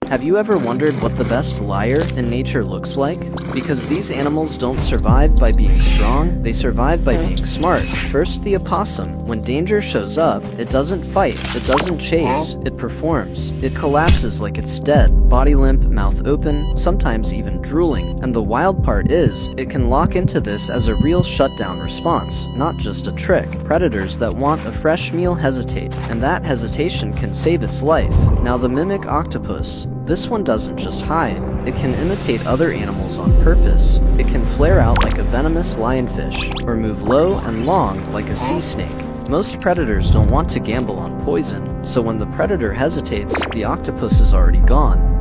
Have you ever wondered what the best liar in nature looks like? Because these animals don't survive by being strong, they survive by being smart. First, the opossum. When danger shows up, it doesn't fight, it doesn't chase, it performs. It collapses like it's dead, body limp, mouth open, sometimes even drooling. And the wild part is, it can lock into this as a real shutdown response, not just a trick. Predators that want a fresh meal hesitate, and that hesitation can save its life. Now the mimic octopus. This one doesn't just hide, it can imitate other animals on purpose. It can flare out like a venomous lionfish, or move low and long like a sea snake. Most predators don't want to gamble on poison, so when the predator hesitates, the octopus is already gone.